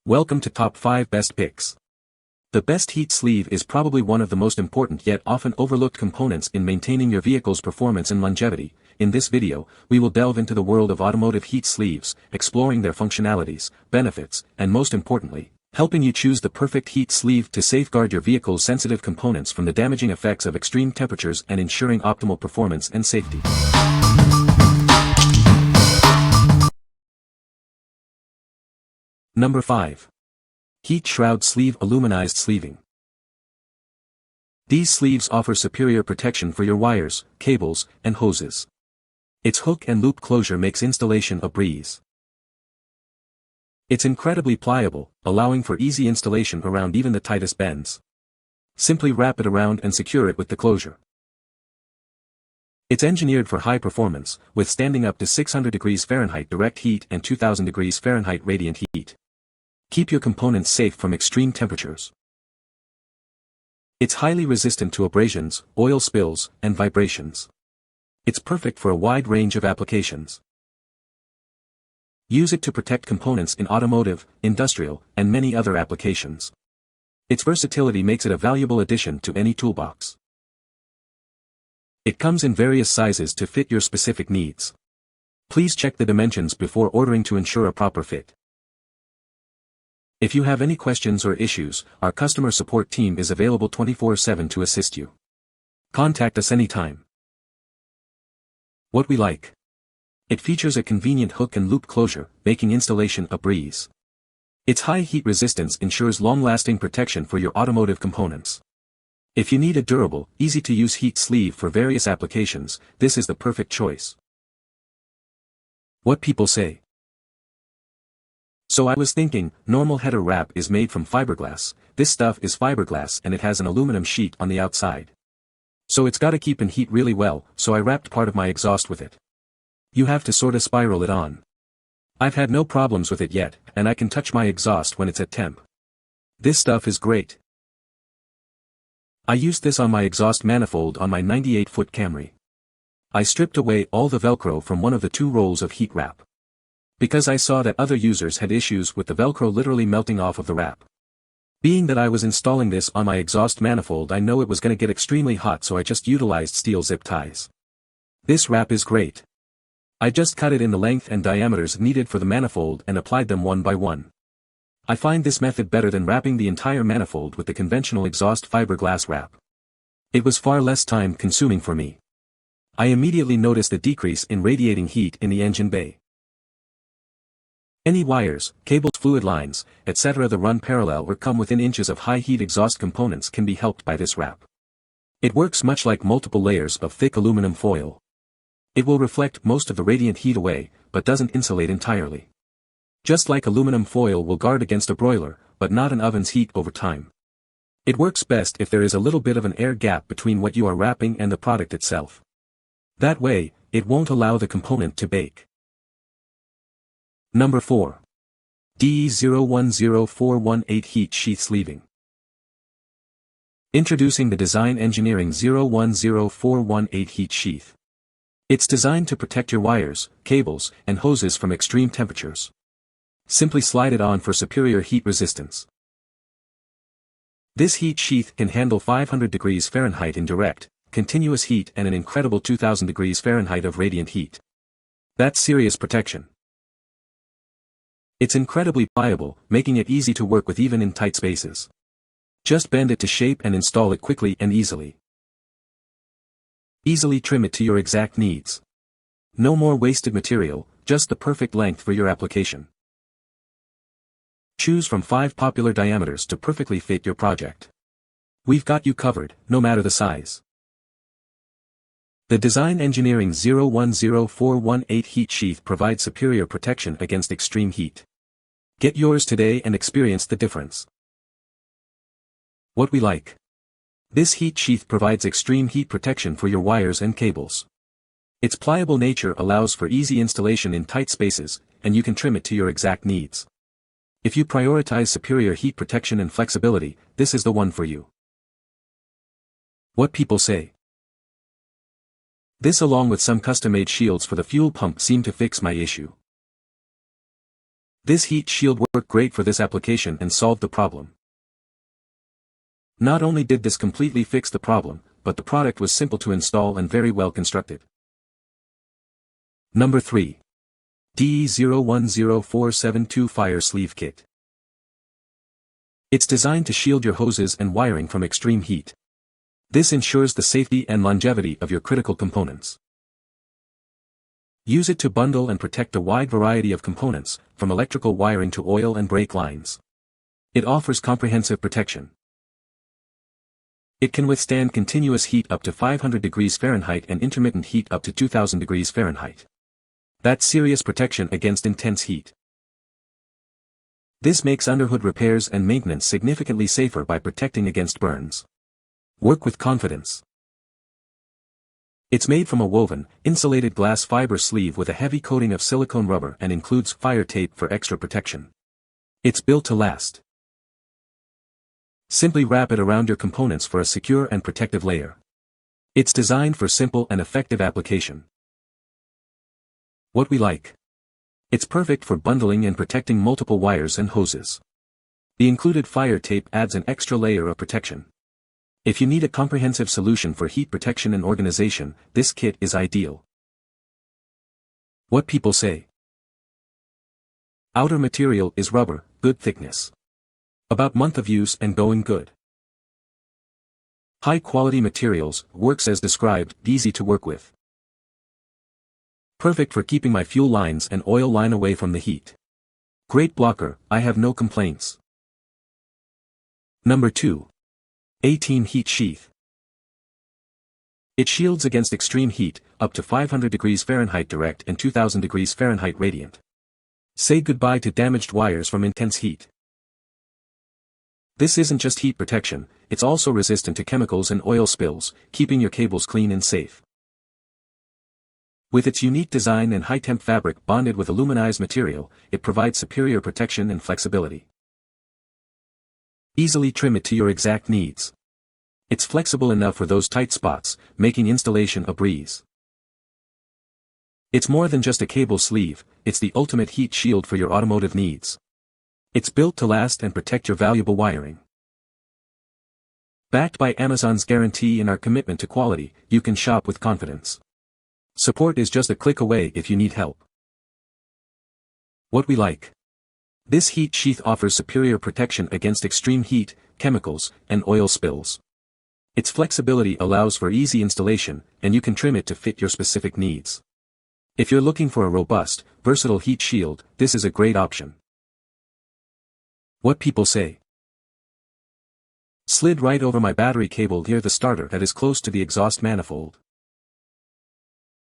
Welcome to Top 5 Best Picks. The best heat sleeve is probably one of the most important yet often overlooked components in maintaining your vehicle's performance and longevity. In this video, we will delve into the world of automotive heat sleeves, exploring their functionalities, benefits, and most importantly, helping you choose the perfect heat sleeve to safeguard your vehicle's sensitive components from the damaging effects of extreme temperatures and ensuring optimal performance and safety. Number 5. Heat Shroud Sleeve Aluminized Sleeving. These sleeves offer superior protection for your wires, cables, and hoses. Its hook and loop closure makes installation a breeze. It's incredibly pliable, allowing for easy installation around even the tightest bends. Simply wrap it around and secure it with the closure. It's engineered for high performance, withstanding up to 600 degrees Fahrenheit direct heat and 2000 degrees Fahrenheit radiant heat. Keep your components safe from extreme temperatures. It's highly resistant to abrasions, oil spills, and vibrations. It's perfect for a wide range of applications. Use it to protect components in automotive, industrial, and many other applications. Its versatility makes it a valuable addition to any toolbox. It comes in various sizes to fit your specific needs. Please check the dimensions before ordering to ensure a proper fit. If you have any questions or issues, our customer support team is available 24/7 to assist you. Contact us anytime. What we like. It features a convenient hook and loop closure, making installation a breeze. Its high heat resistance ensures long-lasting protection for your automotive components. If you need a durable, easy-to-use heat sleeve for various applications, this is the perfect choice. What people say. So I was thinking, normal header wrap is made from fiberglass, this stuff is fiberglass and it has an aluminum sheet on the outside. So it's gotta keep in heat really well, so I wrapped part of my exhaust with it. You have to sorta spiral it on. I've had no problems with it yet, and I can touch my exhaust when it's at temp. This stuff is great. I used this on my exhaust manifold on my 98-foot Camry. I stripped away all the Velcro from one of the 2 rolls of heat wrap. Because I saw that other users had issues with the Velcro literally melting off of the wrap. Being that I was installing this on my exhaust manifold, I know it was gonna get extremely hot, so I just utilized steel zip ties. This wrap is great. I just cut it in the length and diameters needed for the manifold and applied them one by one. I find this method better than wrapping the entire manifold with the conventional exhaust fiberglass wrap. It was far less time consuming for me. I immediately noticed a decrease in radiating heat in the engine bay. Any wires, cables, fluid lines, etc. that run parallel or come within inches of high heat exhaust components can be helped by this wrap. It works much like multiple layers of thick aluminum foil. It will reflect most of the radiant heat away, but doesn't insulate entirely. Just like aluminum foil will guard against a broiler, but not an oven's heat over time. It works best if there is a little bit of an air gap between what you are wrapping and the product itself. That way, it won't allow the component to bake. Number 4. DE010418 Heat Sheath Sleeving. Introducing the Design Engineering 010418 Heat Sheath. It's designed to protect your wires, cables, and hoses from extreme temperatures. Simply slide it on for superior heat resistance. This heat sheath can handle 500 degrees Fahrenheit in direct, continuous heat and an incredible 2000 degrees Fahrenheit of radiant heat. That's serious protection. It's incredibly pliable, making it easy to work with even in tight spaces. Just bend it to shape and install it quickly and easily. Easily trim it to your exact needs. No more wasted material, just the perfect length for your application. Choose from 5 popular diameters to perfectly fit your project. We've got you covered, no matter the size. The Design Engineering 010418 Heat Sheath provides superior protection against extreme heat. Get yours today and experience the difference. What we like. This heat sheath provides extreme heat protection for your wires and cables. Its pliable nature allows for easy installation in tight spaces, and you can trim it to your exact needs. If you prioritize superior heat protection and flexibility, this is the one for you. What people say. This along with some custom-made shields for the fuel pump seem to fix my issue. This heat shield worked great for this application and solved the problem. Not only did this completely fix the problem, but the product was simple to install and very well constructed. Number 3. DE010472 Fire Sleeve Kit. It's designed to shield your hoses and wiring from extreme heat. This ensures the safety and longevity of your critical components. Use it to bundle and protect a wide variety of components, from electrical wiring to oil and brake lines. It offers comprehensive protection. It can withstand continuous heat up to 500 degrees Fahrenheit and intermittent heat up to 2000 degrees Fahrenheit. That's serious protection against intense heat. This makes underhood repairs and maintenance significantly safer by protecting against burns. Work with confidence. It's made from a woven, insulated glass fiber sleeve with a heavy coating of silicone rubber and includes fire tape for extra protection. It's built to last. Simply wrap it around your components for a secure and protective layer. It's designed for simple and effective application. What we like. It's perfect for bundling and protecting multiple wires and hoses. The included fire tape adds an extra layer of protection. If you need a comprehensive solution for heat protection and organization, this kit is ideal. What people say. Outer material is rubber, good thickness. About month of use and going good. High quality materials, works as described, easy to work with. Perfect for keeping my fuel lines and oil line away from the heat. Great blocker, I have no complaints. Number 2. A-Team Heat Sheath. It shields against extreme heat, up to 500 degrees Fahrenheit direct and 2000 degrees Fahrenheit radiant. Say goodbye to damaged wires from intense heat. This isn't just heat protection, it's also resistant to chemicals and oil spills, keeping your cables clean and safe. With its unique design and high-temp fabric bonded with aluminized material, it provides superior protection and flexibility. Easily trim it to your exact needs. It's flexible enough for those tight spots, making installation a breeze. It's more than just a cable sleeve, it's the ultimate heat shield for your automotive needs. It's built to last and protect your valuable wiring. Backed by Amazon's guarantee and our commitment to quality, you can shop with confidence. Support is just a click away if you need help. What we like. This heat sheath offers superior protection against extreme heat, chemicals, and oil spills. Its flexibility allows for easy installation, and you can trim it to fit your specific needs. If you're looking for a robust, versatile heat shield, this is a great option. What people say. Slid right over my battery cable near the starter that is close to the exhaust manifold.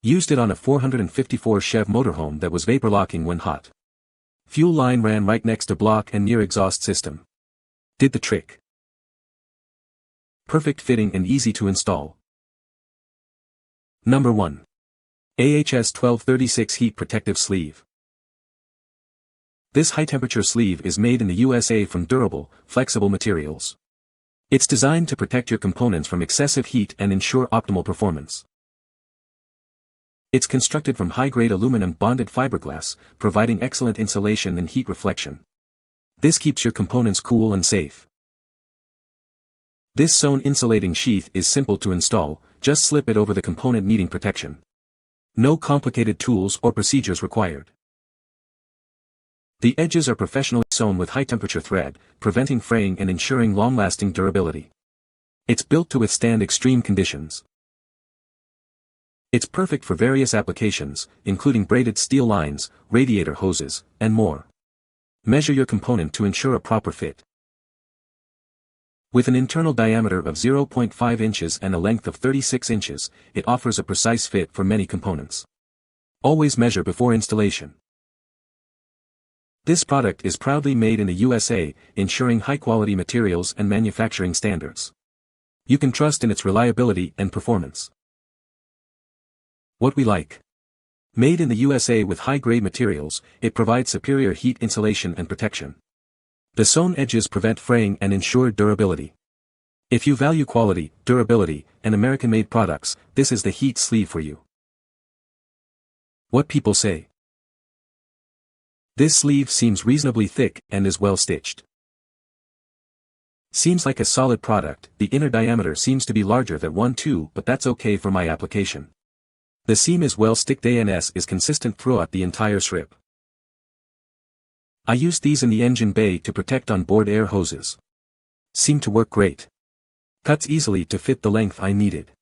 Used it on a 454 Chev motorhome that was vapor locking when hot. Fuel line ran right next to block and near exhaust system. Did the trick. Perfect fitting and easy to install. Number 1. AHS 1236 Heat Protective Sleeve. This high-temperature sleeve is made in the USA from durable, flexible materials. It's designed to protect your components from excessive heat and ensure optimal performance. It's constructed from high-grade aluminum bonded fiberglass, providing excellent insulation and heat reflection. This keeps your components cool and safe. This sewn insulating sheath is simple to install, just slip it over the component needing protection. No complicated tools or procedures required. The edges are professionally sewn with high-temperature thread, preventing fraying and ensuring long-lasting durability. It's built to withstand extreme conditions. It's perfect for various applications, including braided steel lines, radiator hoses, and more. Measure your component to ensure a proper fit. With an internal diameter of 0.5 inches and a length of 36 inches, it offers a precise fit for many components. Always measure before installation. This product is proudly made in the USA, ensuring high-quality materials and manufacturing standards. You can trust in its reliability and performance. What we like. Made in the USA with high-grade materials, it provides superior heat insulation and protection. The sewn edges prevent fraying and ensure durability. If you value quality, durability, and American-made products, this is the heat sleeve for you. What people say. This sleeve seems reasonably thick and is well stitched. Seems like a solid product. The inner diameter seems to be larger than 1/2, but that's okay for my application. The seam is well sticked and is consistent throughout the entire strip. I used these in the engine bay to protect on-board air hoses. Seem to work great. Cuts easily to fit the length I needed.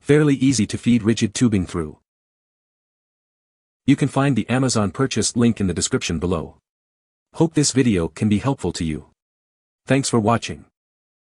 Fairly easy to feed rigid tubing through. You can find the Amazon purchase link in the description below. Hope this video can be helpful to you. Thanks for watching.